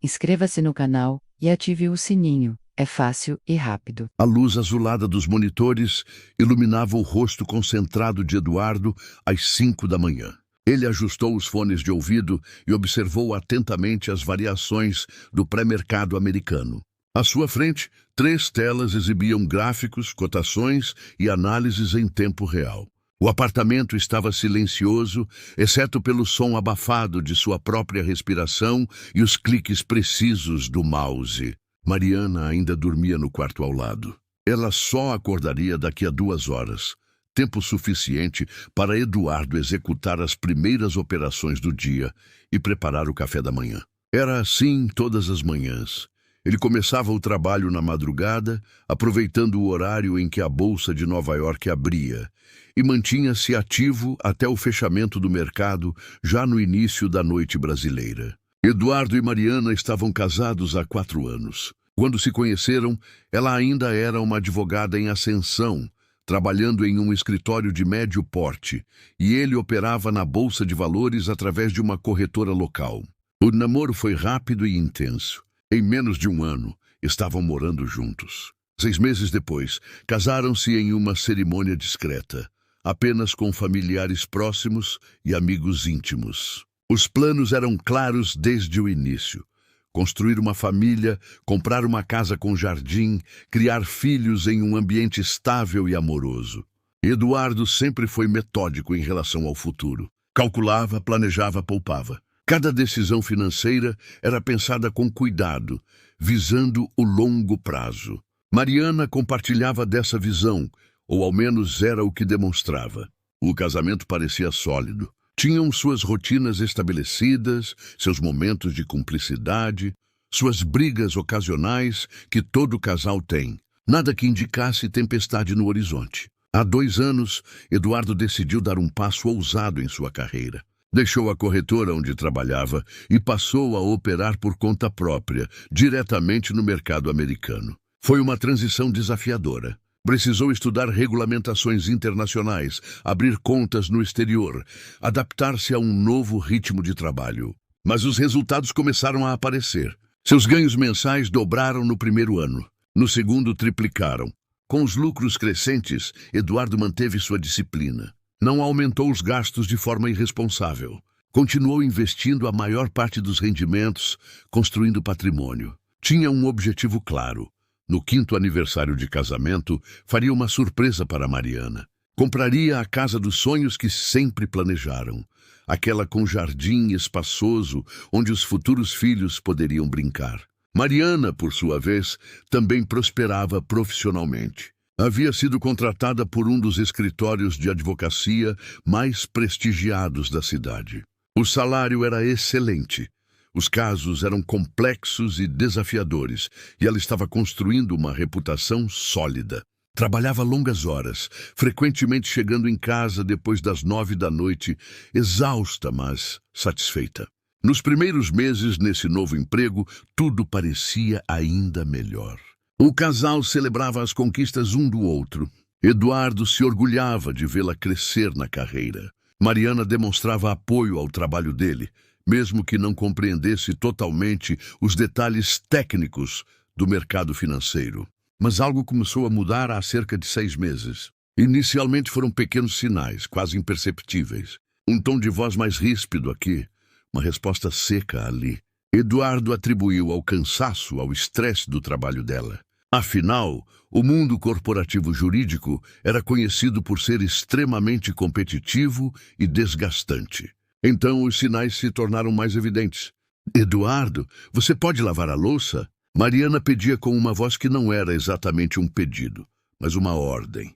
Inscreva-se no canal e ative o sininho. É fácil e rápido. A luz azulada dos monitores iluminava o rosto concentrado de Eduardo às 5 da manhã. Ele ajustou os fones de ouvido e observou atentamente as variações do pré-mercado americano. À sua frente, 3 telas exibiam gráficos, cotações e análises em tempo real. O apartamento estava silencioso, exceto pelo som abafado de sua própria respiração e os cliques precisos do mouse. Mariana ainda dormia no quarto ao lado. Ela só acordaria daqui a 2 horas, tempo suficiente para Eduardo executar as primeiras operações do dia e preparar o café da manhã. Era assim todas as manhãs. Ele começava o trabalho na madrugada, aproveitando o horário em que a Bolsa de Nova York abria, e mantinha-se ativo até o fechamento do mercado, já no início da noite brasileira. Eduardo e Mariana estavam casados há 4 anos. Quando se conheceram, ela ainda era uma advogada em ascensão, trabalhando em um escritório de médio porte, e ele operava na Bolsa de Valores através de uma corretora local. O namoro foi rápido e intenso. Em menos de 1 ano, estavam morando juntos. 6 meses depois, casaram-se em uma cerimônia discreta, apenas com familiares próximos e amigos íntimos. Os planos eram claros desde o início: construir uma família, comprar uma casa com jardim, criar filhos em um ambiente estável e amoroso. Eduardo sempre foi metódico em relação ao futuro. Calculava, planejava, poupava. Cada decisão financeira era pensada com cuidado, visando o longo prazo. Mariana compartilhava dessa visão, ou ao menos era o que demonstrava. O casamento parecia sólido. Tinham suas rotinas estabelecidas, seus momentos de cumplicidade, suas brigas ocasionais que todo casal tem. Nada que indicasse tempestade no horizonte. Há 2 anos, Eduardo decidiu dar um passo ousado em sua carreira. Deixou a corretora onde trabalhava e passou a operar por conta própria, diretamente no mercado americano. Foi uma transição desafiadora. Precisou estudar regulamentações internacionais, abrir contas no exterior, adaptar-se a um novo ritmo de trabalho. Mas os resultados começaram a aparecer. Seus ganhos mensais dobraram no primeiro ano. No segundo, triplicaram. Com os lucros crescentes, Eduardo manteve sua disciplina. Não aumentou os gastos de forma irresponsável. Continuou investindo a maior parte dos rendimentos, construindo patrimônio. Tinha um objetivo claro. No 5º aniversário de casamento, faria uma surpresa para Mariana. Compraria a casa dos sonhos que sempre planejaram. Aquela com jardim espaçoso, onde os futuros filhos poderiam brincar. Mariana, por sua vez, também prosperava profissionalmente. Havia sido contratada por um dos escritórios de advocacia mais prestigiados da cidade. O salário era excelente. Os casos eram complexos e desafiadores, e ela estava construindo uma reputação sólida. Trabalhava longas horas, frequentemente chegando em casa depois das 9 da noite, exausta, mas satisfeita. Nos primeiros meses nesse novo emprego, tudo parecia ainda melhor. O casal celebrava as conquistas um do outro. Eduardo se orgulhava de vê-la crescer na carreira. Mariana demonstrava apoio ao trabalho dele, mesmo que não compreendesse totalmente os detalhes técnicos do mercado financeiro. Mas algo começou a mudar há cerca de 6 meses. Inicialmente foram pequenos sinais, quase imperceptíveis. Um tom de voz mais ríspido aqui, uma resposta seca ali. Eduardo atribuiu ao cansaço, ao estresse do trabalho dela. Afinal, o mundo corporativo jurídico era conhecido por ser extremamente competitivo e desgastante. Então os sinais se tornaram mais evidentes. "Eduardo, você pode lavar a louça?" Mariana pedia com uma voz que não era exatamente um pedido, mas uma ordem.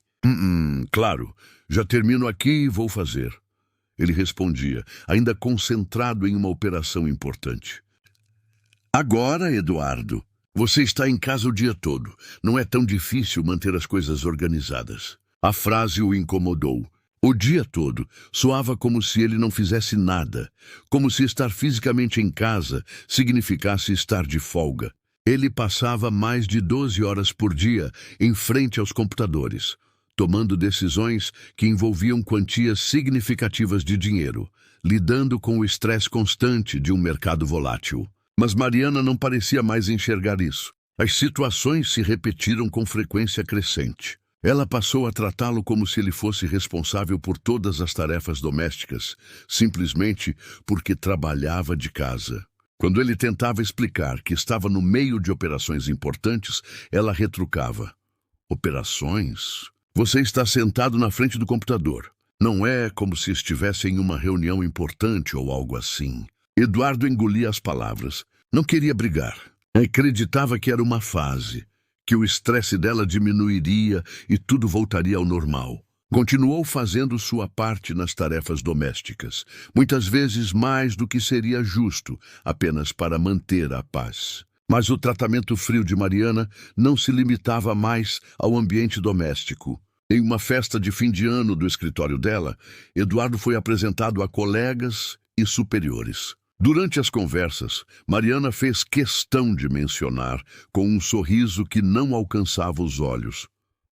Claro, já termino aqui e vou fazer." Ele respondia, ainda concentrado em uma operação importante. "Agora, Eduardo, você está em casa o dia todo. Não é tão difícil manter as coisas organizadas." A frase o incomodou. O dia todo soava como se ele não fizesse nada, como se estar fisicamente em casa significasse estar de folga. Ele passava mais de 12 horas por dia em frente aos computadores, tomando decisões que envolviam quantias significativas de dinheiro, lidando com o estresse constante de um mercado volátil. Mas Mariana não parecia mais enxergar isso. As situações se repetiram com frequência crescente. Ela passou a tratá-lo como se ele fosse responsável por todas as tarefas domésticas, simplesmente porque trabalhava de casa. Quando ele tentava explicar que estava no meio de operações importantes, ela retrucava. Operações? Você está sentado na frente do computador. Não é como se estivesse em uma reunião importante ou algo assim. Eduardo engolia as palavras. Não queria brigar. Acreditava que era uma fase, que o estresse dela diminuiria e tudo voltaria ao normal. Continuou fazendo sua parte nas tarefas domésticas, muitas vezes mais do que seria justo, apenas para manter a paz. Mas o tratamento frio de Mariana não se limitava mais ao ambiente doméstico. Em uma festa de fim de ano do escritório dela, Eduardo foi apresentado a colegas e superiores. Durante as conversas, Mariana fez questão de mencionar, com um sorriso que não alcançava os olhos: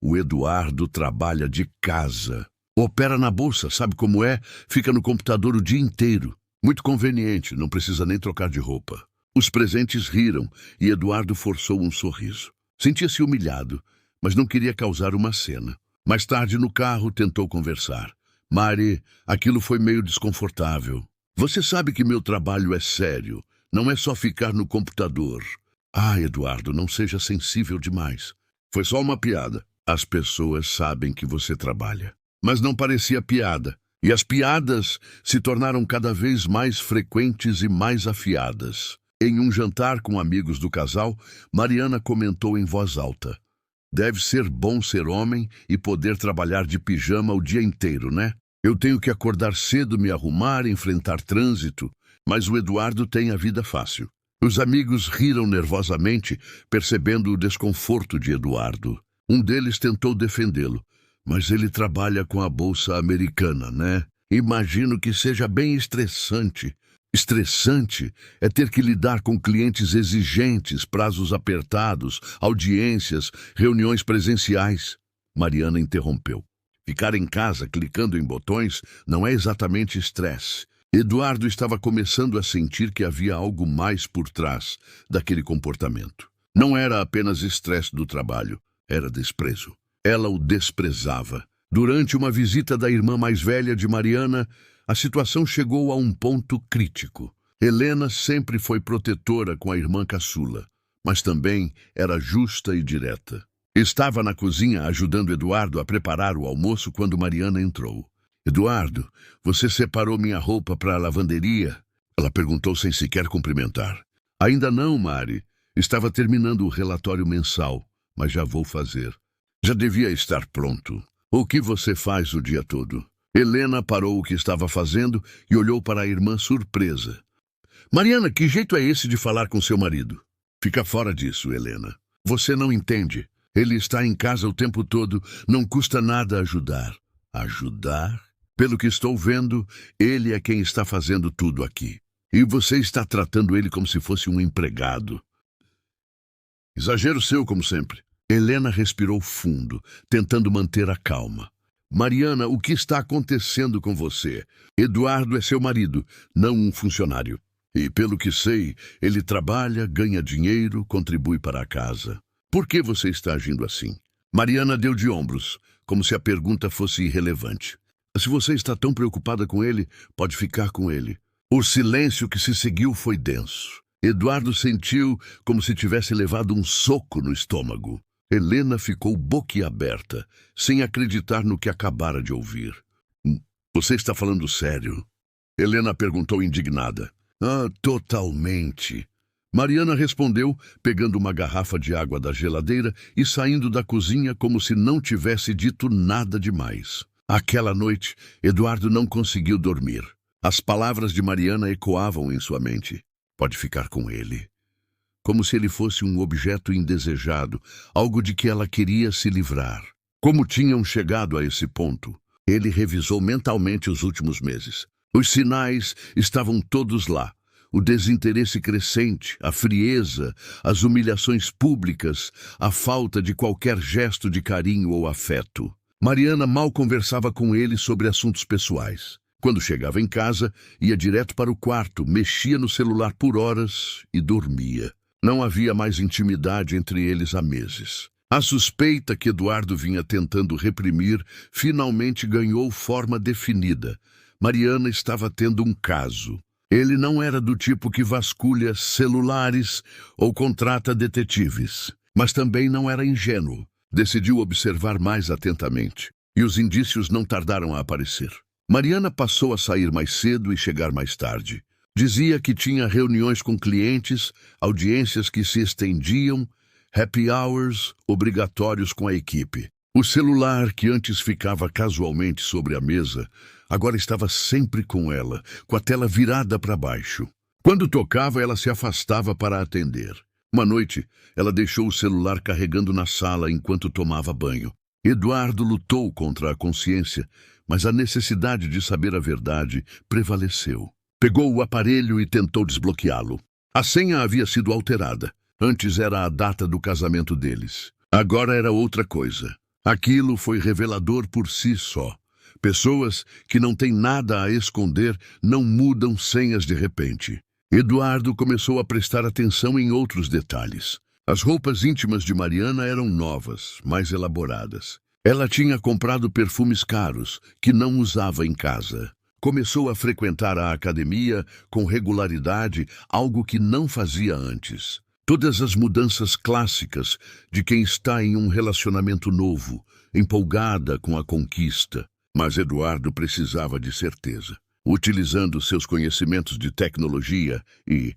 o Eduardo trabalha de casa. Opera na bolsa, sabe como é? Fica no computador o dia inteiro. Muito conveniente, não precisa nem trocar de roupa. Os presentes riram e Eduardo forçou um sorriso. Sentia-se humilhado, mas não queria causar uma cena. Mais tarde, no carro, tentou conversar. Mari, aquilo foi meio desconfortável. Você sabe que meu trabalho é sério, não é só ficar no computador. Ah, Eduardo, não seja sensível demais. Foi só uma piada. As pessoas sabem que você trabalha. Mas não parecia piada. E as piadas se tornaram cada vez mais frequentes e mais afiadas. Em um jantar com amigos do casal, Mariana comentou em voz alta: deve ser bom ser homem e poder trabalhar de pijama o dia inteiro, né? Eu tenho que acordar cedo, me arrumar, enfrentar trânsito, mas o Eduardo tem a vida fácil. Os amigos riram nervosamente, percebendo o desconforto de Eduardo. Um deles tentou defendê-lo. Mas ele trabalha com a Bolsa Americana, né? Imagino que seja bem estressante. Estressante é ter que lidar com clientes exigentes, prazos apertados, audiências, reuniões presenciais. Mariana interrompeu. Ficar em casa clicando em botões não é exatamente estresse. Eduardo estava começando a sentir que havia algo mais por trás daquele comportamento. Não era apenas estresse do trabalho, era desprezo. Ela o desprezava. Durante uma visita da irmã mais velha de Mariana, a situação chegou a um ponto crítico. Helena sempre foi protetora com a irmã caçula, mas também era justa e direta. Estava na cozinha ajudando Eduardo a preparar o almoço quando Mariana entrou. Eduardo, você separou minha roupa para a lavanderia? Ela perguntou sem sequer cumprimentar. Ainda não, Mari. Estava terminando o relatório mensal, mas já vou fazer. Já devia estar pronto. O que você faz o dia todo? Helena parou o que estava fazendo e olhou para a irmã surpresa. Mariana, que jeito é esse de falar com seu marido? Fica fora disso, Helena. Você não entende. Ele está em casa o tempo todo, não custa nada ajudar. Ajudar? Pelo que estou vendo, ele é quem está fazendo tudo aqui. E você está tratando ele como se fosse um empregado. Exagero seu, como sempre. Helena respirou fundo, tentando manter a calma. Mariana, o que está acontecendo com você? Eduardo é seu marido, não um funcionário. E, pelo que sei, ele trabalha, ganha dinheiro, contribui para a casa. Por que você está agindo assim? Mariana deu de ombros, como se a pergunta fosse irrelevante. Se você está tão preocupada com ele, pode ficar com ele. O silêncio que se seguiu foi denso. Eduardo sentiu como se tivesse levado um soco no estômago. Helena ficou boquiaberta, sem acreditar no que acabara de ouvir. Você está falando sério? Helena perguntou indignada. Ah, totalmente. Mariana respondeu, pegando uma garrafa de água da geladeira e saindo da cozinha como se não tivesse dito nada demais. Aquela noite, Eduardo não conseguiu dormir. As palavras de Mariana ecoavam em sua mente. Pode ficar com ele. Como se ele fosse um objeto indesejado, algo de que ela queria se livrar. Como tinham chegado a esse ponto? Ele revisou mentalmente os últimos meses. Os sinais estavam todos lá. O desinteresse crescente, a frieza, as humilhações públicas, a falta de qualquer gesto de carinho ou afeto. Mariana mal conversava com ele sobre assuntos pessoais. Quando chegava em casa, ia direto para o quarto, mexia no celular por horas e dormia. Não havia mais intimidade entre eles há meses. A suspeita que Eduardo vinha tentando reprimir finalmente ganhou forma definida. Mariana estava tendo um caso. Ele não era do tipo que vasculha celulares ou contrata detetives, mas também não era ingênuo. Decidiu observar mais atentamente, e os indícios não tardaram a aparecer. Mariana passou a sair mais cedo e chegar mais tarde. Dizia que tinha reuniões com clientes, audiências que se estendiam, happy hours obrigatórios com a equipe. O celular, que antes ficava casualmente sobre a mesa, agora estava sempre com ela, com a tela virada para baixo. Quando tocava, ela se afastava para atender. Uma noite, ela deixou o celular carregando na sala enquanto tomava banho. Eduardo lutou contra a consciência, mas a necessidade de saber a verdade prevaleceu. Pegou o aparelho e tentou desbloqueá-lo. A senha havia sido alterada. Antes era a data do casamento deles. Agora era outra coisa. Aquilo foi revelador por si só. Pessoas que não têm nada a esconder não mudam senhas de repente. Eduardo começou a prestar atenção em outros detalhes. As roupas íntimas de Mariana eram novas, mais elaboradas. Ela tinha comprado perfumes caros, que não usava em casa. Começou a frequentar a academia com regularidade, algo que não fazia antes. Todas as mudanças clássicas de quem está em um relacionamento novo, empolgada com a conquista. Mas Eduardo precisava de certeza. Utilizando seus conhecimentos de tecnologia e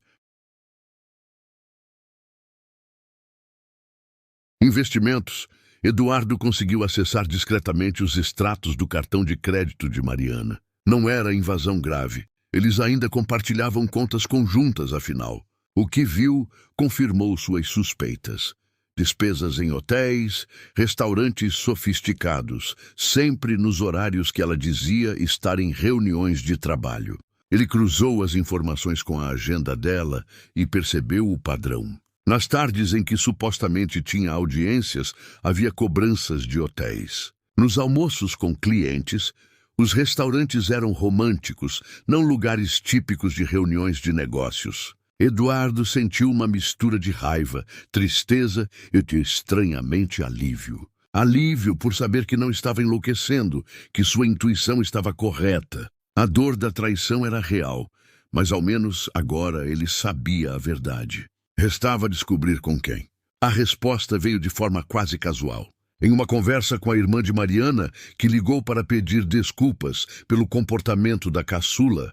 investimentos, Eduardo conseguiu acessar discretamente os extratos do cartão de crédito de Mariana. Não era invasão grave. Eles ainda compartilhavam contas conjuntas, afinal. O que viu confirmou suas suspeitas. Despesas em hotéis, restaurantes sofisticados, sempre nos horários que ela dizia estar em reuniões de trabalho. Ele cruzou as informações com a agenda dela e percebeu o padrão. Nas tardes em que supostamente tinha audiências, havia cobranças de hotéis. Nos almoços com clientes, os restaurantes eram românticos, não lugares típicos de reuniões de negócios. Eduardo sentiu uma mistura de raiva, tristeza e de estranhamente alívio. Alívio por saber que não estava enlouquecendo, que sua intuição estava correta. A dor da traição era real, mas ao menos agora ele sabia a verdade. Restava descobrir com quem. A resposta veio de forma quase casual. Em uma conversa com a irmã de Mariana, que ligou para pedir desculpas pelo comportamento da caçula,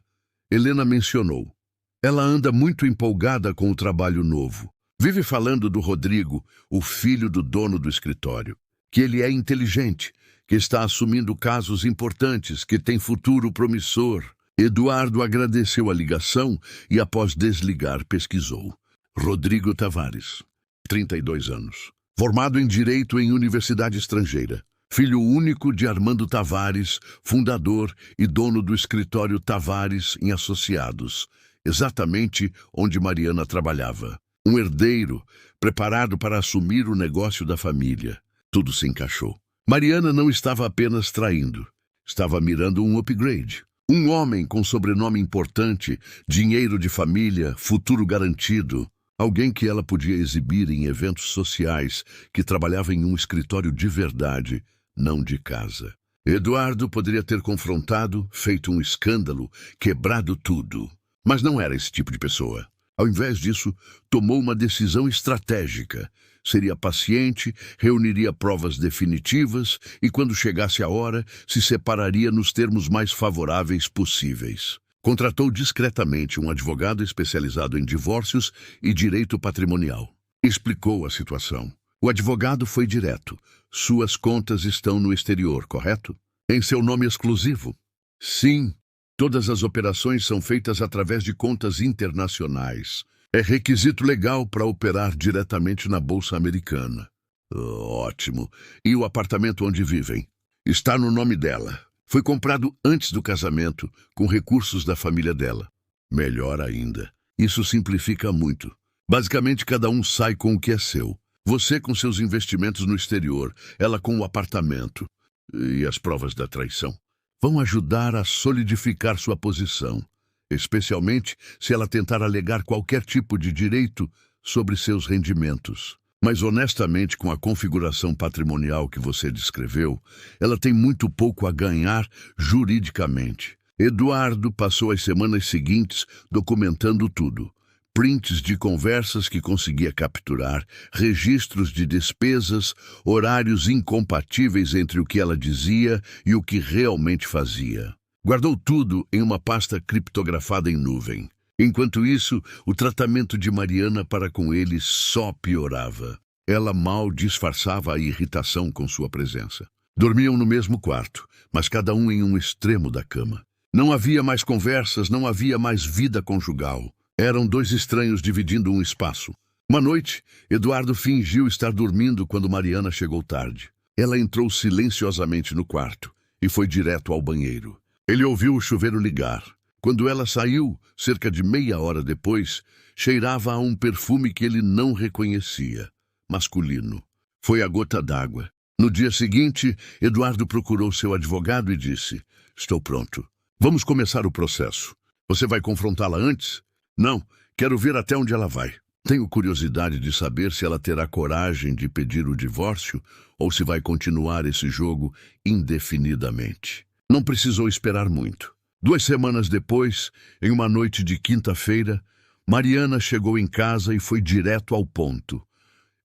Helena mencionou: ela anda muito empolgada com o trabalho novo. Vive falando do Rodrigo, o filho do dono do escritório. Que ele é inteligente, que está assumindo casos importantes, que tem futuro promissor. Eduardo agradeceu a ligação e, após desligar, pesquisou. Rodrigo Tavares, 32 anos. Formado em Direito em universidade estrangeira. Filho único de Armando Tavares, fundador e dono do escritório Tavares em Associados, exatamente onde Mariana trabalhava. Um herdeiro, preparado para assumir o negócio da família. Tudo se encaixou. Mariana não estava apenas traindo, estava mirando um upgrade. Um homem com sobrenome importante, dinheiro de família, futuro garantido. Alguém que ela podia exibir em eventos sociais, que trabalhava em um escritório de verdade, não de casa. Eduardo poderia ter confrontado, feito um escândalo, quebrado tudo. Mas não era esse tipo de pessoa. Ao invés disso, tomou uma decisão estratégica. Seria paciente, reuniria provas definitivas e, quando chegasse a hora, se separaria nos termos mais favoráveis possíveis. Contratou discretamente um advogado especializado em divórcios e direito patrimonial. Explicou a situação. O advogado foi direto. Suas contas estão no exterior, correto? Em seu nome exclusivo? Sim. Todas as operações são feitas através de contas internacionais. É requisito legal para operar diretamente na Bolsa Americana. Ótimo. E o apartamento onde vivem? Está no nome dela. Foi comprado antes do casamento, com recursos da família dela. Melhor ainda. Isso simplifica muito. Basicamente, cada um sai com o que é seu. Você com seus investimentos no exterior, ela com o apartamento. E as provas da traição? vão ajudar a solidificar sua posição, especialmente se ela tentar alegar qualquer tipo de direito sobre seus rendimentos. Mas, honestamente, com a configuração patrimonial que você descreveu, ela tem muito pouco a ganhar juridicamente. Eduardo passou as semanas seguintes documentando tudo. Prints de conversas que conseguia capturar, registros de despesas, horários incompatíveis entre o que ela dizia e o que realmente fazia. Guardou tudo em uma pasta criptografada em nuvem. Enquanto isso, o tratamento de Mariana para com ele só piorava. Ela mal disfarçava a irritação com sua presença. Dormiam no mesmo quarto, mas cada um em um extremo da cama. Não havia mais conversas, não havia mais vida conjugal. Eram dois estranhos dividindo um espaço. Uma noite, Eduardo fingiu estar dormindo quando Mariana chegou tarde. Ela entrou silenciosamente no quarto e foi direto ao banheiro. Ele ouviu o chuveiro ligar. Quando ela saiu, cerca de meia hora depois, cheirava a um perfume que ele não reconhecia. Masculino. Foi a gota d'água. No dia seguinte, Eduardo procurou seu advogado e disse: "Estou pronto. Vamos começar o processo. Você vai confrontá-la antes?" "Não, quero ver até onde ela vai. Tenho curiosidade de saber se ela terá coragem de pedir o divórcio ou se vai continuar esse jogo indefinidamente." Não precisou esperar muito. 2 semanas depois, em uma noite de quinta-feira, Mariana chegou em casa e foi direto ao ponto.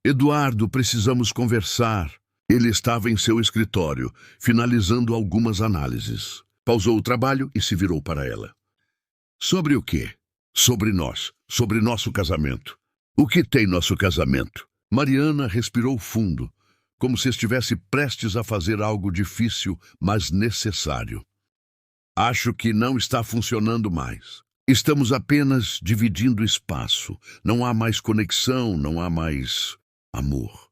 "Eduardo, precisamos conversar." Ele estava em seu escritório, finalizando algumas análises. Pausou o trabalho e se virou para ela. "Sobre o quê?" "Sobre nós, sobre nosso casamento." "O que tem nosso casamento?" Mariana respirou fundo, como se estivesse prestes a fazer algo difícil, mas necessário. "Acho que não está funcionando mais. Estamos apenas dividindo espaço. Não há mais conexão, não há mais amor."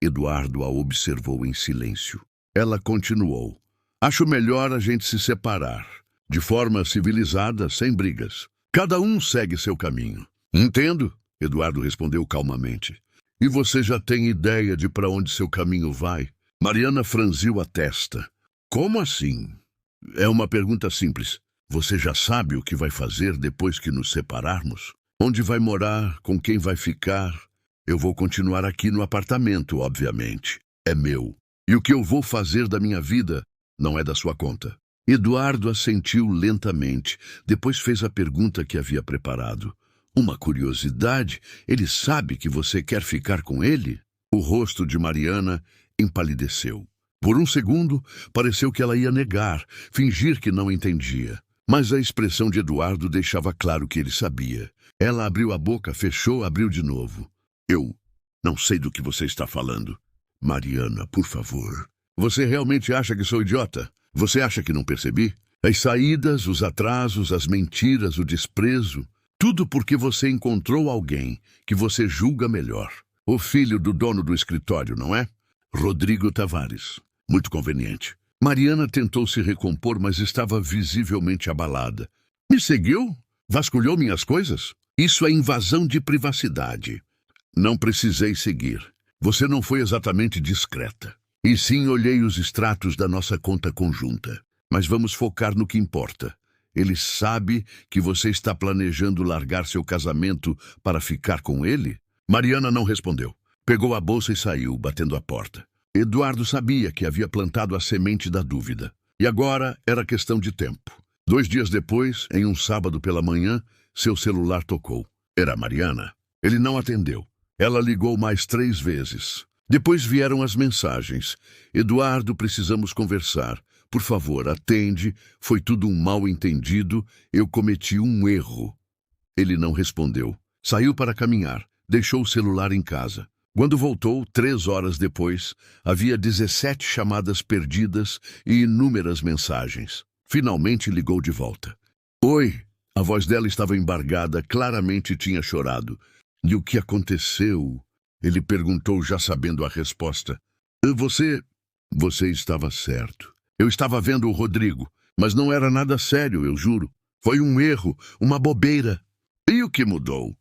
Eduardo a observou em silêncio. Ela continuou: "Acho melhor a gente se separar, de forma civilizada, sem brigas. Cada um segue seu caminho." "Entendo," Eduardo respondeu calmamente. "E você já tem ideia de para onde seu caminho vai?" Mariana franziu a testa. "Como assim?" "É uma pergunta simples. Você já sabe o que vai fazer depois que nos separarmos? Onde vai morar? Com quem vai ficar? Eu vou continuar aqui no apartamento, obviamente. É meu. E o que eu vou fazer da minha vida não é da sua conta." Eduardo assentiu lentamente. Depois fez a pergunta que havia preparado. "Uma curiosidade, ele sabe que você quer ficar com ele?" O rosto de Mariana empalideceu. Por um segundo, pareceu que ela ia negar, fingir que não entendia. Mas a expressão de Eduardo deixava claro que ele sabia. Ela abriu a boca, fechou, abriu de novo. "Eu não sei do que você está falando." "Mariana, por favor. Você realmente acha que sou idiota? Você acha que não percebi? As saídas, os atrasos, as mentiras, o desprezo. Tudo porque você encontrou alguém que você julga melhor. O filho do dono do escritório, não é? Rodrigo Tavares. Muito conveniente." Mariana tentou se recompor, mas estava visivelmente abalada. "Me seguiu? Vasculhou minhas coisas? Isso é invasão de privacidade." "Não precisei seguir. Você não foi exatamente discreta. E sim, olhei os extratos da nossa conta conjunta. Mas vamos focar no que importa. Ele sabe que você está planejando largar seu casamento para ficar com ele?" Mariana não respondeu. Pegou a bolsa e saiu, batendo a porta. Eduardo sabia que havia plantado a semente da dúvida. E agora era questão de tempo. 2 dias depois, em um sábado pela manhã, seu celular tocou. Era Mariana. Ele não atendeu. Ela ligou mais 3 vezes. Depois vieram as mensagens. "Eduardo, precisamos conversar. Por favor, atende. Foi tudo um mal-entendido. Eu cometi um erro." Ele não respondeu. Saiu para caminhar. Deixou o celular em casa. Quando voltou, 3 horas depois, havia 17 chamadas perdidas e inúmeras mensagens. Finalmente ligou de volta. "Oi." A voz dela estava embargada, claramente tinha chorado. "E o que aconteceu?" Ele perguntou, já sabendo a resposta. Você estava certo. Eu estava vendo o Rodrigo, mas não era nada sério, eu juro. Foi um erro, uma bobeira." "E o que mudou?"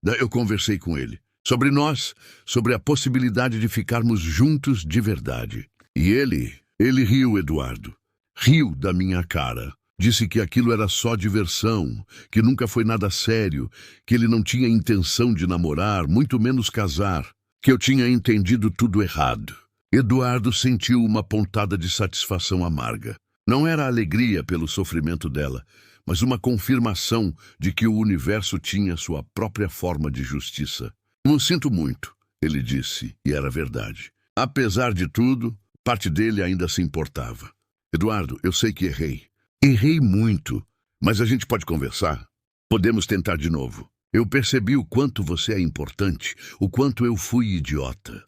Eu conversei com ele. Sobre nós, sobre a possibilidade de ficarmos juntos de verdade. E ele riu, Eduardo. Riu da minha cara. Disse que aquilo era só diversão, que nunca foi nada sério, que ele não tinha intenção de namorar, muito menos casar, que eu tinha entendido tudo errado. Eduardo sentiu uma pontada de satisfação amarga. Não era alegria pelo sofrimento dela, mas uma confirmação de que o universo tinha sua própria forma de justiça. Não sinto muito, ele disse, e era verdade. Apesar de tudo, parte dele ainda se importava. Eduardo, eu sei que errei. Errei muito, mas a gente pode conversar? Podemos tentar de novo. Eu percebi o quanto você é importante, o quanto eu fui idiota.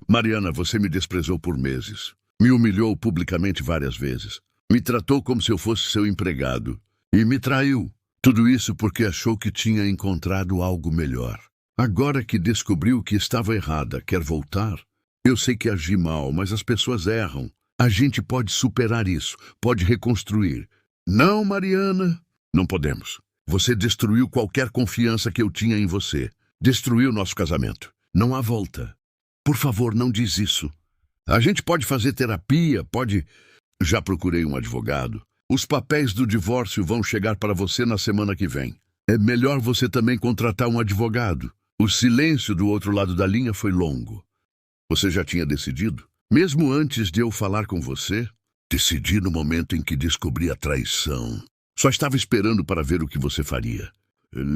Mariana, você me desprezou por meses. Me humilhou publicamente várias vezes. Me tratou como se eu fosse seu empregado. E me traiu. Tudo isso porque achou que tinha encontrado algo melhor. Agora que descobriu que estava errada, quer voltar? Eu sei que agi mal, mas as pessoas erram. A gente pode superar isso, pode reconstruir. Não, Mariana, não podemos. Você destruiu qualquer confiança que eu tinha em você. Destruiu nosso casamento. Não há volta. Por favor, não diz isso. A gente pode fazer terapia, pode... Já procurei um advogado. Os papéis do divórcio vão chegar para você na semana que vem. É melhor você também contratar um advogado. O silêncio do outro lado da linha foi longo. Você já tinha decidido? Mesmo antes de eu falar com você? Decidi no momento em que descobri a traição. Só estava esperando para ver o que você faria.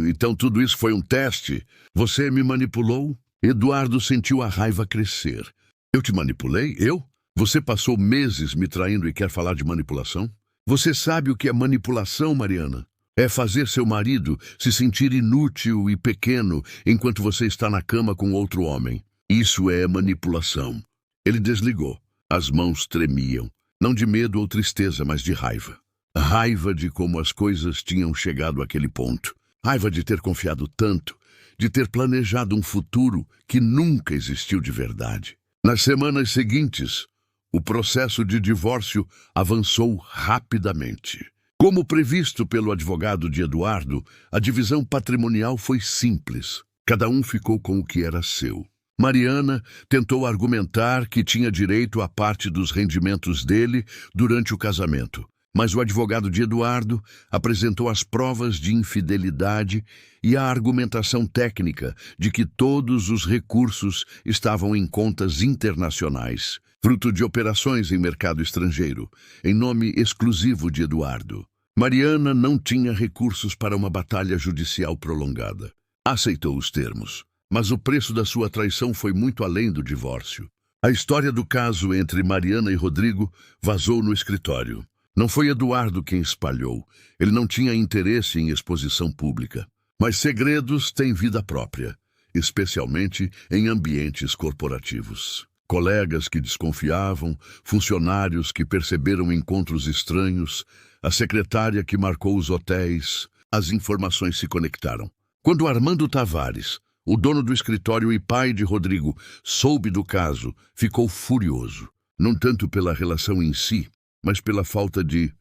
Então tudo isso foi um teste? Você me manipulou? Eduardo sentiu a raiva crescer. Eu te manipulei? Eu? Você passou meses me traindo e quer falar de manipulação? Você sabe o que é manipulação, Mariana? É fazer seu marido se sentir inútil e pequeno enquanto você está na cama com outro homem. Isso é manipulação. Ele desligou. As mãos tremiam. Não de medo ou tristeza, mas de raiva. Raiva de como as coisas tinham chegado àquele ponto. Raiva de ter confiado tanto, de ter planejado um futuro que nunca existiu de verdade. Nas semanas seguintes, o processo de divórcio avançou rapidamente. Como previsto pelo advogado de Eduardo, a divisão patrimonial foi simples. Cada um ficou com o que era seu. Mariana tentou argumentar que tinha direito à parte dos rendimentos dele durante o casamento, mas o advogado de Eduardo apresentou as provas de infidelidade e a argumentação técnica de que todos os recursos estavam em contas internacionais, fruto de operações em mercado estrangeiro, em nome exclusivo de Eduardo. Mariana não tinha recursos para uma batalha judicial prolongada. Aceitou os termos. Mas o preço da sua traição foi muito além do divórcio. A história do caso entre Mariana e Rodrigo vazou no escritório. Não foi Eduardo quem espalhou. Ele não tinha interesse em exposição pública. Mas segredos têm vida própria, especialmente em ambientes corporativos. Colegas que desconfiavam, funcionários que perceberam encontros estranhos, a secretária que marcou os hotéis, as informações se conectaram. Quando Armando Tavares, o dono do escritório e pai de Rodrigo, soube do caso, ficou furioso. Não tanto pela relação em si, mas pela falta de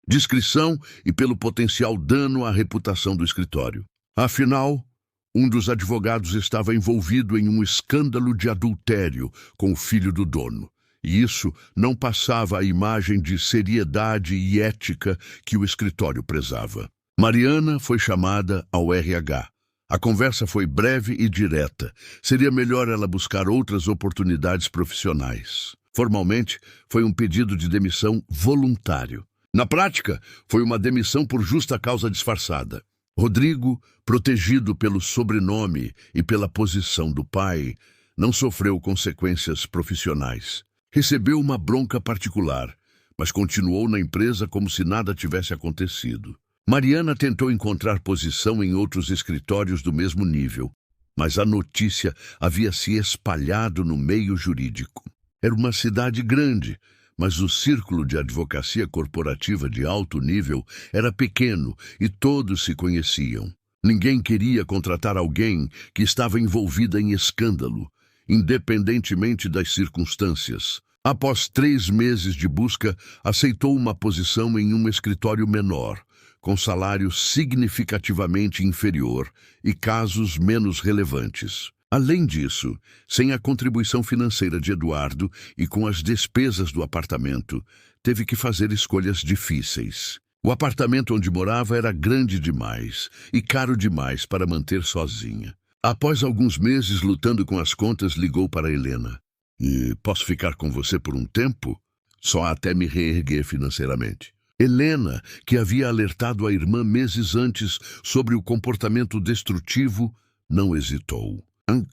discrição e pelo potencial dano à reputação do escritório. Afinal, um dos advogados estava envolvido em um escândalo de adultério com o filho do dono. E isso não passava a imagem de seriedade e ética que o escritório prezava. Mariana foi chamada ao RH. A conversa foi breve e direta. Seria melhor ela buscar outras oportunidades profissionais. Formalmente, foi um pedido de demissão voluntário. Na prática, foi uma demissão por justa causa disfarçada. Rodrigo, protegido pelo sobrenome e pela posição do pai, não sofreu consequências profissionais. Recebeu uma bronca particular, mas continuou na empresa como se nada tivesse acontecido. Mariana tentou encontrar posição em outros escritórios do mesmo nível, mas a notícia havia se espalhado no meio jurídico. Era uma cidade grande, mas o círculo de advocacia corporativa de alto nível era pequeno e todos se conheciam. Ninguém queria contratar alguém que estava envolvida em escândalo, independentemente das circunstâncias. Após 3 meses de busca, aceitou uma posição em um escritório menor, com salário significativamente inferior e casos menos relevantes. Além disso, sem a contribuição financeira de Eduardo e com as despesas do apartamento, teve que fazer escolhas difíceis. O apartamento onde morava era grande demais e caro demais para manter sozinha. Após alguns meses lutando com as contas, ligou para Helena. E posso ficar com você por um tempo? Só até me reerguer financeiramente. Helena, que havia alertado a irmã meses antes sobre o comportamento destrutivo, não hesitou.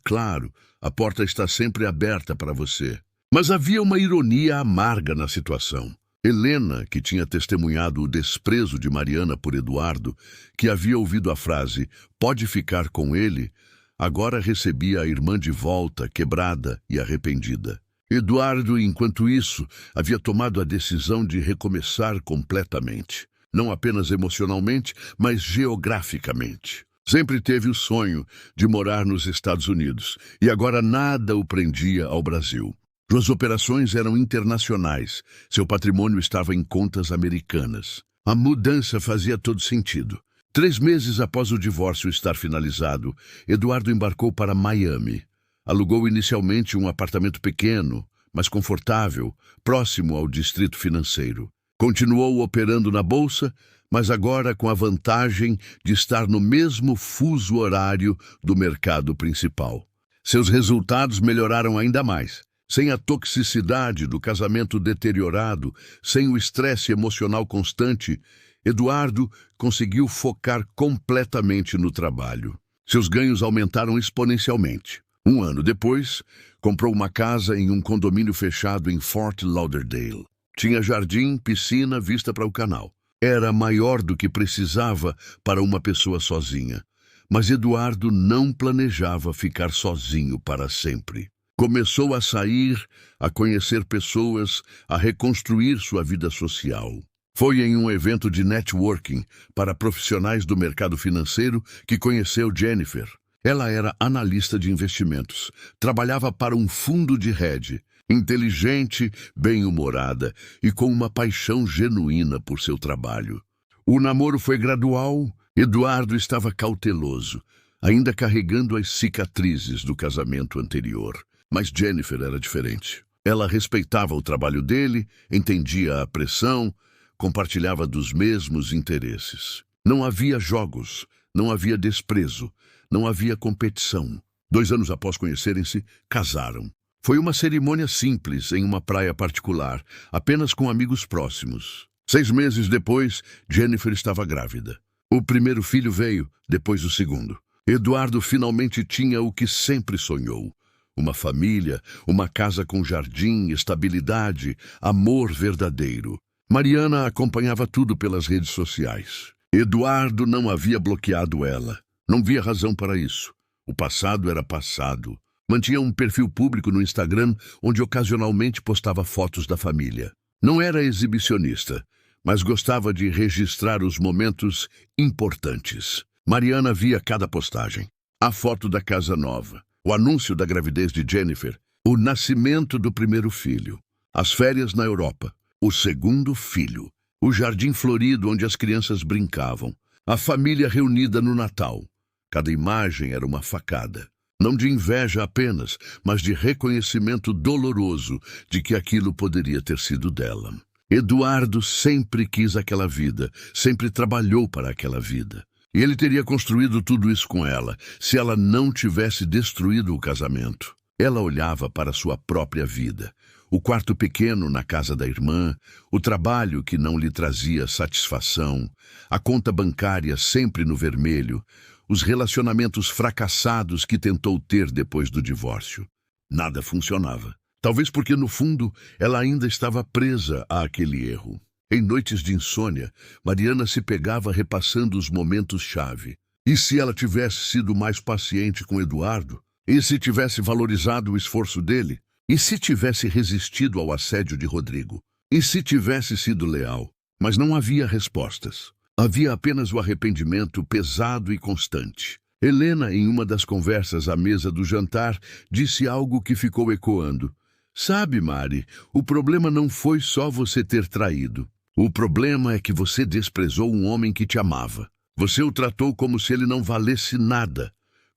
Claro, a porta está sempre aberta para você. Mas havia uma ironia amarga na situação. Helena, que tinha testemunhado o desprezo de Mariana por Eduardo, que havia ouvido a frase "pode ficar com ele", agora recebia a irmã de volta, quebrada e arrependida. Eduardo, enquanto isso, havia tomado a decisão de recomeçar completamente. Não apenas emocionalmente, mas geograficamente. Sempre teve o sonho de morar nos Estados Unidos, e agora nada o prendia ao Brasil. Suas operações eram internacionais, seu patrimônio estava em contas americanas. A mudança fazia todo sentido. 3 meses após o divórcio estar finalizado, Eduardo embarcou para Miami. Alugou inicialmente um apartamento pequeno, mas confortável, próximo ao distrito financeiro. Continuou operando na bolsa, mas agora com a vantagem de estar no mesmo fuso horário do mercado principal. Seus resultados melhoraram ainda mais. Sem a toxicidade do casamento deteriorado, sem o estresse emocional constante, Eduardo conseguiu focar completamente no trabalho. Seus ganhos aumentaram exponencialmente. 1 ano depois, comprou uma casa em um condomínio fechado em Fort Lauderdale. Tinha jardim, piscina, vista para o canal. Era maior do que precisava para uma pessoa sozinha. Mas Eduardo não planejava ficar sozinho para sempre. Começou a sair, a conhecer pessoas, a reconstruir sua vida social. Foi em um evento de networking para profissionais do mercado financeiro que conheceu Jennifer. Ela era analista de investimentos, trabalhava para um fundo de hedge, inteligente, bem-humorada e com uma paixão genuína por seu trabalho. O namoro foi gradual. Eduardo estava cauteloso, ainda carregando as cicatrizes do casamento anterior. Mas Jennifer era diferente. Ela respeitava o trabalho dele, entendia a pressão, compartilhava dos mesmos interesses. Não havia jogos, não havia desprezo, não havia competição. 2 anos após conhecerem-se, casaram. Foi uma cerimônia simples em uma praia particular, apenas com amigos próximos. 6 meses depois, Jennifer estava grávida. O primeiro filho veio, depois o segundo. Eduardo finalmente tinha o que sempre sonhou. Uma família, uma casa com jardim, estabilidade, amor verdadeiro. Mariana acompanhava tudo pelas redes sociais. Eduardo não havia bloqueado ela. Não via razão para isso. O passado era passado. Mantinha um perfil público no Instagram, onde ocasionalmente postava fotos da família. Não era exibicionista, mas gostava de registrar os momentos importantes. Mariana via cada postagem. A foto da casa nova, o anúncio da gravidez de Jennifer, o nascimento do primeiro filho, as férias na Europa, o segundo filho, o jardim florido onde as crianças brincavam, a família reunida no Natal. Cada imagem era uma facada. Não de inveja apenas, mas de reconhecimento doloroso de que aquilo poderia ter sido dela. Eduardo sempre quis aquela vida, sempre trabalhou para aquela vida. E ele teria construído tudo isso com ela, se ela não tivesse destruído o casamento. Ela olhava para sua própria vida. O quarto pequeno na casa da irmã, o trabalho que não lhe trazia satisfação, a conta bancária sempre no vermelho, os relacionamentos fracassados que tentou ter depois do divórcio. Nada funcionava. Talvez porque, no fundo, ela ainda estava presa àquele erro. Em noites de insônia, Mariana se pegava repassando os momentos-chave. E se ela tivesse sido mais paciente com Eduardo? E se tivesse valorizado o esforço dele? E se tivesse resistido ao assédio de Rodrigo? E se tivesse sido leal? Mas não havia respostas. Havia apenas o arrependimento pesado e constante. Helena, em uma das conversas à mesa do jantar, disse algo que ficou ecoando. Sabe, Mari, o problema não foi só você ter traído. O problema é que você desprezou um homem que te amava. Você o tratou como se ele não valesse nada,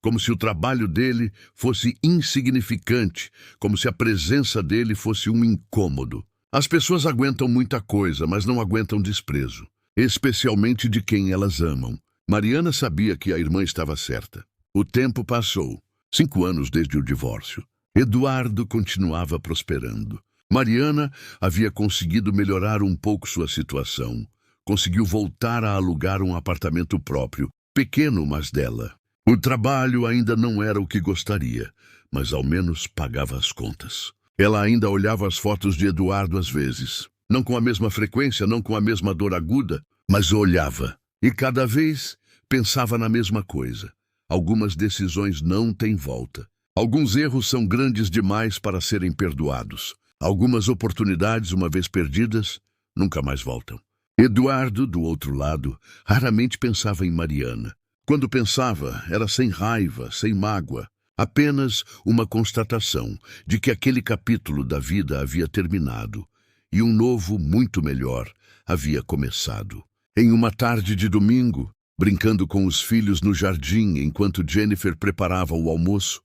como se o trabalho dele fosse insignificante, como se a presença dele fosse um incômodo. As pessoas aguentam muita coisa, mas não aguentam desprezo, especialmente de quem elas amam. Mariana sabia que a irmã estava certa. O tempo passou. 5 anos desde o divórcio. Eduardo continuava prosperando. Mariana havia conseguido melhorar um pouco sua situação. Conseguiu voltar a alugar um apartamento próprio, pequeno, mas dela. O trabalho ainda não era o que gostaria, mas ao menos pagava as contas. Ela ainda olhava as fotos de Eduardo às vezes. Não com a mesma frequência, não com a mesma dor aguda, mas olhava. E cada vez pensava na mesma coisa. Algumas decisões não têm volta. Alguns erros são grandes demais para serem perdoados. Algumas oportunidades, uma vez perdidas, nunca mais voltam. Eduardo, do outro lado, raramente pensava em Mariana. Quando pensava, era sem raiva, sem mágoa. Apenas uma constatação de que aquele capítulo da vida havia terminado e um novo, muito melhor, havia começado. Em uma tarde de domingo, brincando com os filhos no jardim enquanto Jennifer preparava o almoço,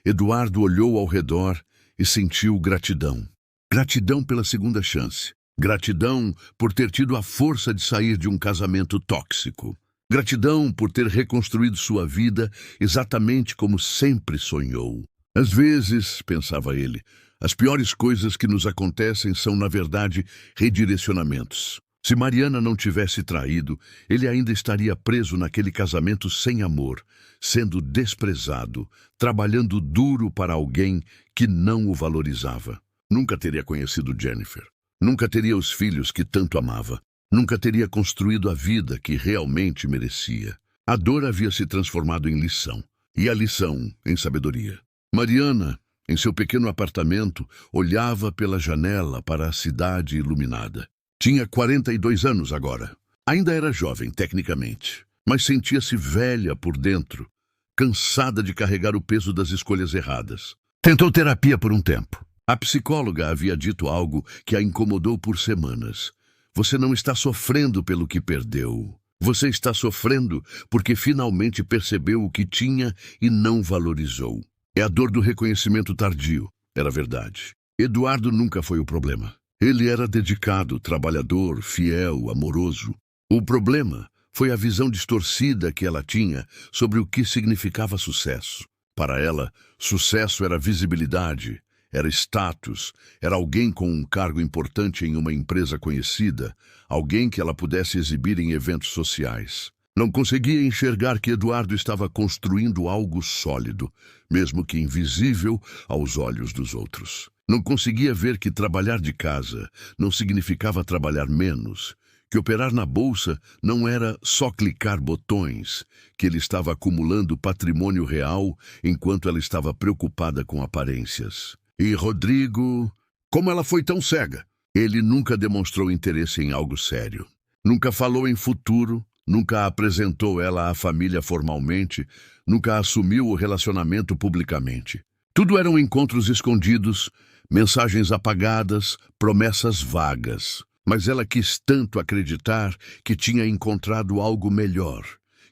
Eduardo olhou ao redor e sentiu gratidão. Gratidão pela segunda chance. Gratidão por ter tido a força de sair de um casamento tóxico. Gratidão por ter reconstruído sua vida exatamente como sempre sonhou. Às vezes, pensava ele, as piores coisas que nos acontecem são, na verdade, redirecionamentos. Se Mariana não tivesse traído, ele ainda estaria preso naquele casamento sem amor, sendo desprezado, trabalhando duro para alguém que não o valorizava. Nunca teria conhecido Jennifer. Nunca teria os filhos que tanto amava. Nunca teria construído a vida que realmente merecia. A dor havia se transformado em lição, e a lição em sabedoria. Mariana, em seu pequeno apartamento, olhava pela janela para a cidade iluminada. Tinha 42 anos agora. Ainda era jovem, tecnicamente, mas sentia-se velha por dentro, cansada de carregar o peso das escolhas erradas. Tentou terapia por um tempo. A psicóloga havia dito algo que a incomodou por semanas. Você não está sofrendo pelo que perdeu. Você está sofrendo porque finalmente percebeu o que tinha e não valorizou. É a dor do reconhecimento tardio. Era verdade. Eduardo nunca foi o problema. Ele era dedicado, trabalhador, fiel, amoroso. O problema foi a visão distorcida que ela tinha sobre o que significava sucesso. Para ela, sucesso era visibilidade, era status, era alguém com um cargo importante em uma empresa conhecida, alguém que ela pudesse exibir em eventos sociais. Não conseguia enxergar que Eduardo estava construindo algo sólido, mesmo que invisível aos olhos dos outros. Não conseguia ver que trabalhar de casa não significava trabalhar menos, que operar na bolsa não era só clicar botões, que ele estava acumulando patrimônio real enquanto ela estava preocupada com aparências. E Rodrigo, como ela foi tão cega? Ele nunca demonstrou interesse em algo sério. Nunca falou em futuro, nunca apresentou ela à família formalmente, nunca assumiu o relacionamento publicamente. Tudo eram encontros escondidos, mensagens apagadas, promessas vagas. Mas ela quis tanto acreditar que tinha encontrado algo melhor,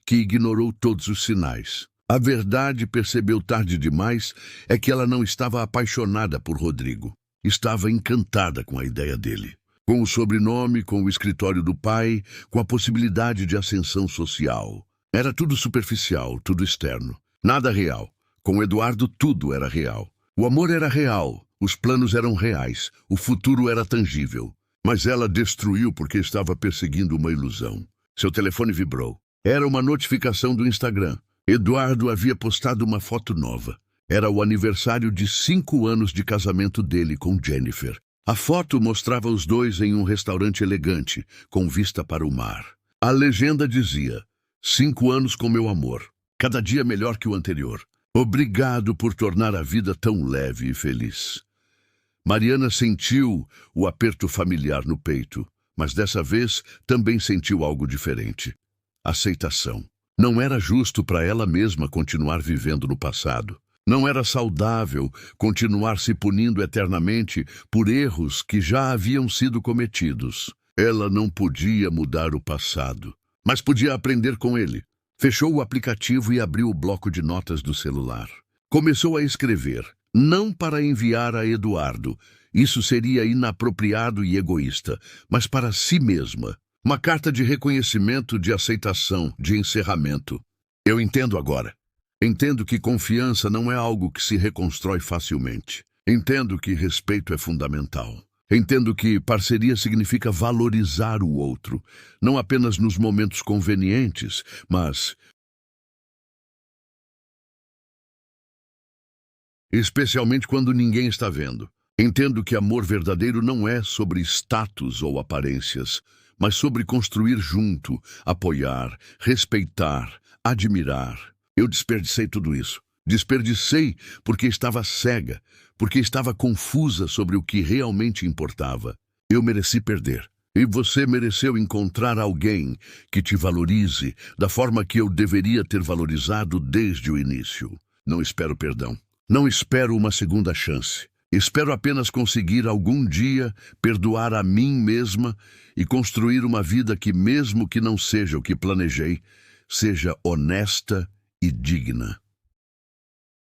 que ignorou todos os sinais. A verdade, percebeu tarde demais, é que ela não estava apaixonada por Rodrigo. Estava encantada com a ideia dele. Com o sobrenome, com o escritório do pai, com a possibilidade de ascensão social. Era tudo superficial, tudo externo. Nada real. Com Eduardo, tudo era real. O amor era real, os planos eram reais, o futuro era tangível. Mas ela destruiu porque estava perseguindo uma ilusão. Seu telefone vibrou. Era uma notificação do Instagram. Eduardo havia postado uma foto nova. Era o aniversário de 5 anos de casamento dele com Jennifer. A foto mostrava os dois em um restaurante elegante, com vista para o mar. A legenda dizia: 5 anos com meu amor, cada dia melhor que o anterior. Obrigado por tornar a vida tão leve e feliz. Mariana sentiu o aperto familiar no peito, mas dessa vez também sentiu algo diferente. Aceitação. Não era justo para ela mesma continuar vivendo no passado. Não era saudável continuar se punindo eternamente por erros que já haviam sido cometidos. Ela não podia mudar o passado, mas podia aprender com ele. Fechou o aplicativo e abriu o bloco de notas do celular. Começou a escrever, não para enviar a Eduardo, isso seria inapropriado e egoísta, mas para si mesma. Uma carta de reconhecimento, de aceitação, de encerramento. Eu entendo agora. Entendo que confiança não é algo que se reconstrói facilmente. Entendo que respeito é fundamental. Entendo que parceria significa valorizar o outro, não apenas nos momentos convenientes, mas especialmente quando ninguém está vendo. Entendo que amor verdadeiro não é sobre status ou aparências, mas sobre construir junto, apoiar, respeitar, admirar. Eu desperdicei tudo isso. Desperdicei porque estava cega, porque estava confusa sobre o que realmente importava. Eu mereci perder. E você mereceu encontrar alguém que te valorize da forma que eu deveria ter valorizado desde o início. Não espero perdão. Não espero uma segunda chance. Espero apenas conseguir algum dia perdoar a mim mesma e construir uma vida que, mesmo que não seja o que planejei, seja honesta e digna.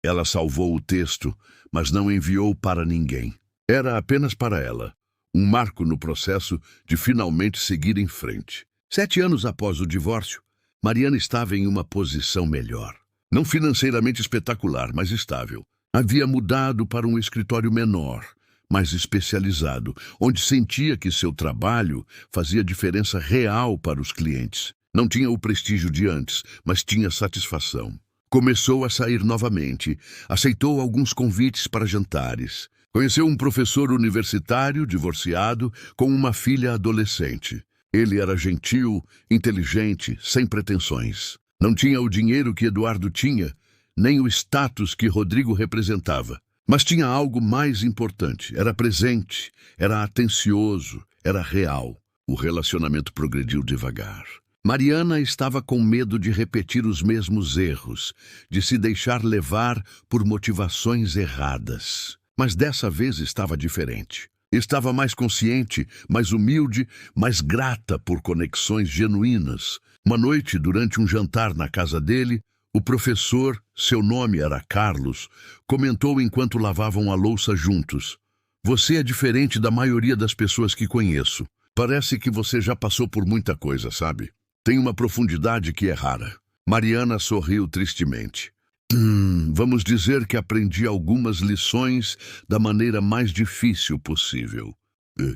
Ela salvou o texto, mas não enviou para ninguém. Era apenas para ela, um marco no processo de finalmente seguir em frente. 7 anos após o divórcio, Mariana estava em uma posição melhor. Não financeiramente espetacular, mas estável. Havia mudado para um escritório menor, mais especializado, onde sentia que seu trabalho fazia diferença real para os clientes. Não tinha o prestígio de antes, mas tinha satisfação. Começou a sair novamente, aceitou alguns convites para jantares. Conheceu um professor universitário, divorciado, com uma filha adolescente. Ele era gentil, inteligente, sem pretensões. Não tinha o dinheiro que Eduardo tinha, nem o status que Rodrigo representava. Mas tinha algo mais importante. Era presente, era atencioso, era real. O relacionamento progrediu devagar. Mariana estava com medo de repetir os mesmos erros, de se deixar levar por motivações erradas. Mas dessa vez estava diferente. Estava mais consciente, mais humilde, mais grata por conexões genuínas. Uma noite, durante um jantar na casa dele, o professor, seu nome era Carlos, comentou enquanto lavavam a louça juntos. Você é diferente da maioria das pessoas que conheço. Parece que você já passou por muita coisa, sabe? Tem uma profundidade que é rara. Mariana sorriu tristemente. Vamos dizer que aprendi algumas lições da maneira mais difícil possível.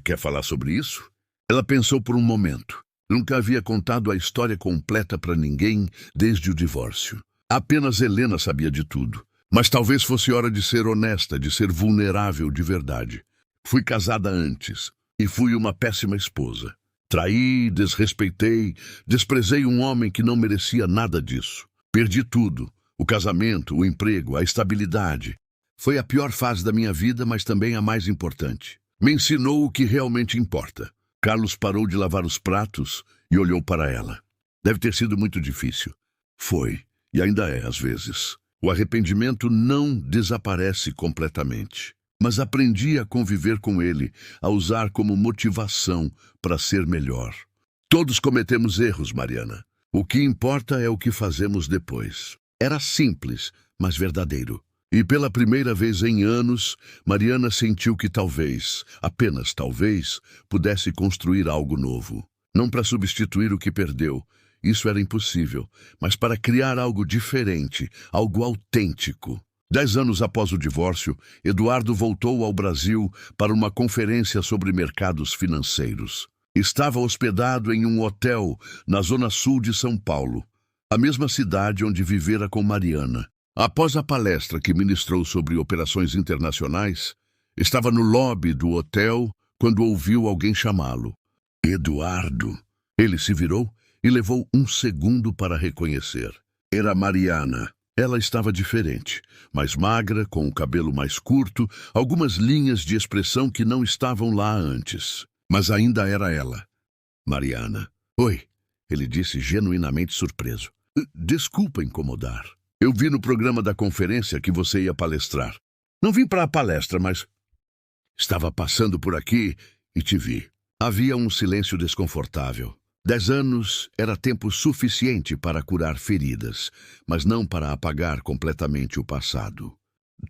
Quer falar sobre isso? Ela pensou por um momento. Nunca havia contado a história completa para ninguém desde o divórcio. Apenas Helena sabia de tudo. Mas talvez fosse hora de ser honesta, de ser vulnerável de verdade. Fui casada antes e fui uma péssima esposa. Traí, desrespeitei, desprezei um homem que não merecia nada disso. Perdi tudo. O casamento, o emprego, a estabilidade. Foi a pior fase da minha vida, mas também a mais importante. Me ensinou o que realmente importa. Carlos parou de lavar os pratos e olhou para ela. Deve ter sido muito difícil. Foi, e ainda é às vezes. O arrependimento não desaparece completamente. Mas aprendi a conviver com ele, a usar como motivação para ser melhor. Todos cometemos erros, Mariana. O que importa é o que fazemos depois. Era simples, mas verdadeiro. E pela primeira vez em anos, Mariana sentiu que talvez, apenas talvez, pudesse construir algo novo. Não para substituir o que perdeu, isso era impossível, mas para criar algo diferente, algo autêntico. 10 anos após o divórcio, Eduardo voltou ao Brasil para uma conferência sobre mercados financeiros. Estava hospedado em um hotel na zona sul de São Paulo, a mesma cidade onde vivera com Mariana. Após a palestra que ministrou sobre operações internacionais, estava no lobby do hotel quando ouviu alguém chamá-lo. Eduardo. Ele se virou e levou um segundo para reconhecer. Era Mariana. Ela estava diferente, mais magra, com o cabelo mais curto, algumas linhas de expressão que não estavam lá antes. Mas ainda era ela. Mariana. Oi, ele disse genuinamente surpreso. Desculpa incomodar. Eu vi no programa da conferência que você ia palestrar. Não vim para a palestra, mas estava passando por aqui e te vi. Havia um silêncio desconfortável. 10 anos era tempo suficiente para curar feridas, mas não para apagar completamente o passado.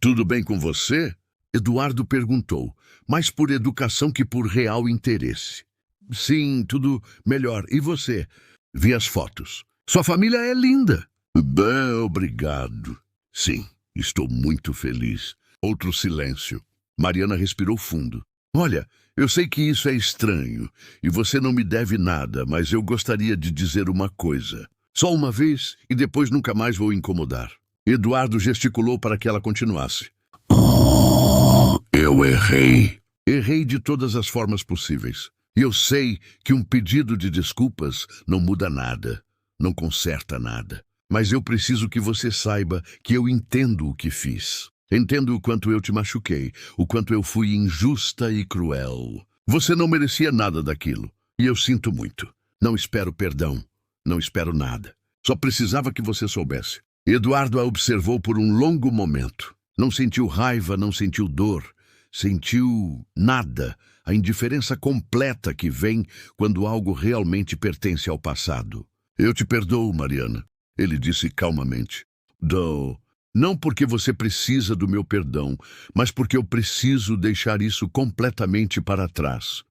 Tudo bem com você? Eduardo perguntou, mais por educação que por real interesse. Sim, tudo melhor. E você? Vi as fotos. Sua família é linda. Bem, obrigado. Sim, estou muito feliz. Outro silêncio. Mariana respirou fundo. Olha, eu sei que isso é estranho e você não me deve nada, mas eu gostaria de dizer uma coisa. Só uma vez e depois nunca mais vou incomodar. Eduardo gesticulou para que ela continuasse. Eu errei. Errei de todas as formas possíveis. E eu sei que um pedido de desculpas não muda nada, não conserta nada. Mas eu preciso que você saiba que eu entendo o que fiz. Entendo o quanto eu te machuquei, o quanto eu fui injusta e cruel. Você não merecia nada daquilo. E eu sinto muito. Não espero perdão. Não espero nada. Só precisava que você soubesse. Eduardo a observou por um longo momento. Não sentiu raiva, não sentiu dor. Sentiu nada. A indiferença completa que vem quando algo realmente pertence ao passado. Eu te perdoo, Mariana. Ele disse calmamente. Não porque você precisa do meu perdão, mas porque eu preciso deixar isso completamente para trás.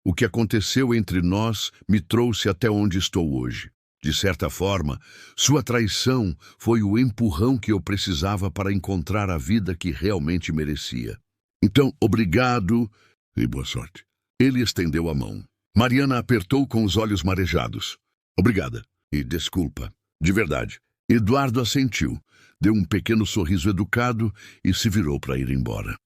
O que aconteceu entre nós me trouxe até onde estou hoje. De certa forma, sua traição foi o empurrão que eu precisava para encontrar a vida que realmente merecia. Então, obrigado e boa sorte. Ele estendeu a mão. Mariana apertou com os olhos marejados. Obrigada e desculpa. De verdade. Eduardo assentiu, deu um pequeno sorriso educado e se virou para ir embora.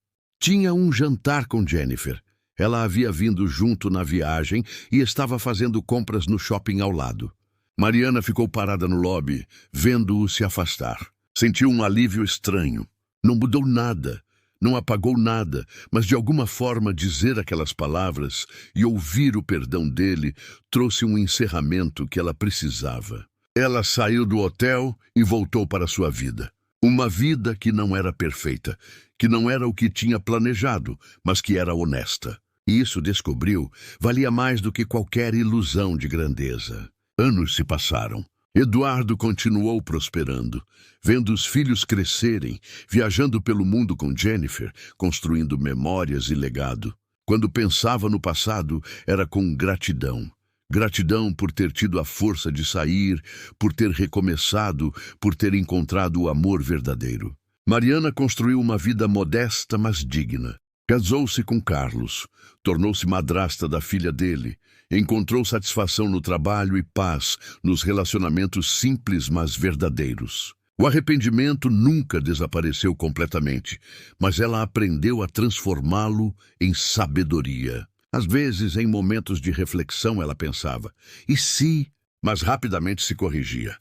Tinha um jantar com Jennifer. Ela havia vindo junto na viagem e estava fazendo compras no shopping ao lado. Mariana ficou parada no lobby, vendo-o se afastar. Sentiu um alívio estranho. Não mudou nada, não apagou nada, mas de alguma forma dizer aquelas palavras e ouvir o perdão dele trouxe um encerramento que ela precisava. Ela saiu do hotel e voltou para sua vida. Uma vida que não era perfeita, que não era o que tinha planejado, mas que era honesta. E isso, descobriu, valia mais do que qualquer ilusão de grandeza. Anos se passaram. Eduardo continuou prosperando, vendo os filhos crescerem, viajando pelo mundo com Jennifer, construindo memórias e legado. Quando pensava no passado, era com gratidão. Gratidão por ter tido a força de sair, por ter recomeçado, por ter encontrado o amor verdadeiro. Mariana construiu uma vida modesta, mas digna. Casou-se com Carlos, tornou-se madrasta da filha dele, encontrou satisfação no trabalho e paz nos relacionamentos simples, mas verdadeiros. O arrependimento nunca desapareceu completamente, mas ela aprendeu a transformá-lo em sabedoria. Às vezes, em momentos de reflexão, ela pensava, e se? Mas rapidamente se corrigia.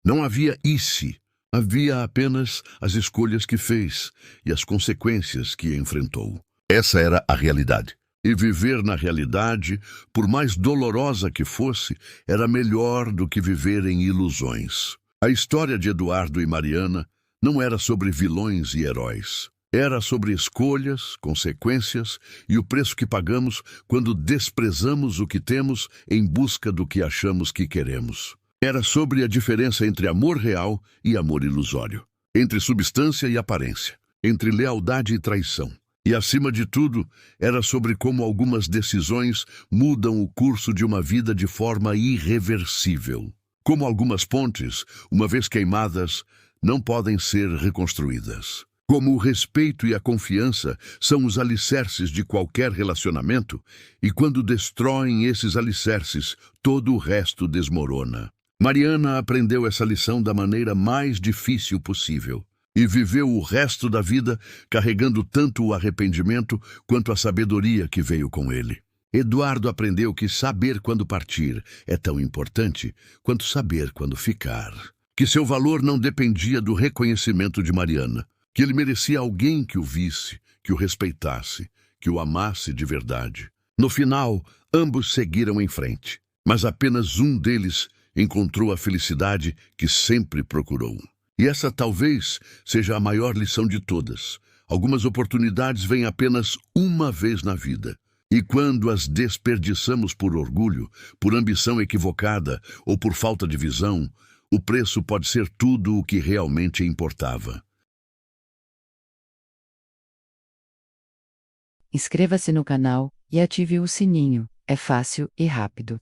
Não havia e se, havia apenas as escolhas que fez e as consequências que enfrentou. Essa era a realidade. E viver na realidade, por mais dolorosa que fosse, era melhor do que viver em ilusões. A história de Eduardo e Mariana não era sobre vilões e heróis. Era sobre escolhas, consequências e o preço que pagamos quando desprezamos o que temos em busca do que achamos que queremos. Era sobre a diferença entre amor real e amor ilusório, entre substância e aparência, entre lealdade e traição. E, acima de tudo, era sobre como algumas decisões mudam o curso de uma vida de forma irreversível. Como algumas pontes, uma vez queimadas, não podem ser reconstruídas. Como o respeito e a confiança são os alicerces de qualquer relacionamento, e quando destroem esses alicerces, todo o resto desmorona. Mariana aprendeu essa lição da maneira mais difícil possível. E viveu o resto da vida carregando tanto o arrependimento quanto a sabedoria que veio com ele. Eduardo aprendeu que saber quando partir é tão importante quanto saber quando ficar. Que seu valor não dependia do reconhecimento de Mariana. Que ele merecia alguém que o visse, que o respeitasse, que o amasse de verdade. No final, ambos seguiram em frente. Mas apenas um deles encontrou a felicidade que sempre procurou. E essa talvez seja a maior lição de todas. Algumas oportunidades vêm apenas uma vez na vida. E quando as desperdiçamos por orgulho, por ambição equivocada ou por falta de visão, o preço pode ser tudo o que realmente importava. Inscreva-se no canal e ative o sininho. É fácil e rápido.